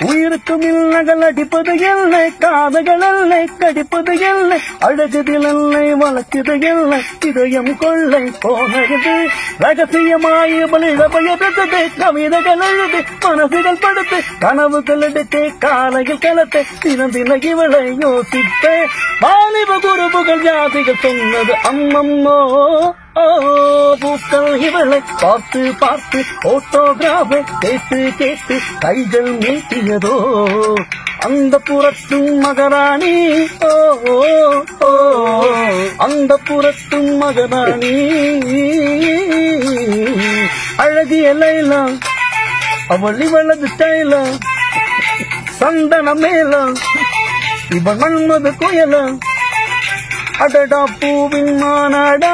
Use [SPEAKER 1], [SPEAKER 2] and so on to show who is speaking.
[SPEAKER 1] உயிருக்கும் இல்லங்கள் அடிப்பது இல்லை, காதுகள் இல்லை கடிப்பது இல்லை, அழகுதில் இல்லை வளர்க்குது இல்லை, இதயம் கொள்ளை போனது ரகசியமாய் பலிழபயது கவிதைகள் எழுது மனசுகள் படுத்து கனவுகள் எடுத்து காலையில் கலத்து தினந்தின இவளை யோசித்து வாலிப குருபுகள் ஜாதிகள் சொன்னது அம்மம்மோ பூக்கள் இவளை பார்த்து பார்த்து போட்டோகிராஃபை கேட்டு கேட்டு கைகள் நீட்டியதோ அந்த புறத்தும் மகராணி அந்த புறத்தும் மகராணி அழகிய லைலா அவள் இவளது ஸ்டைலா சந்தன மேலா இவள் மன்மது குயலா அடடா பூவின் மாநாடா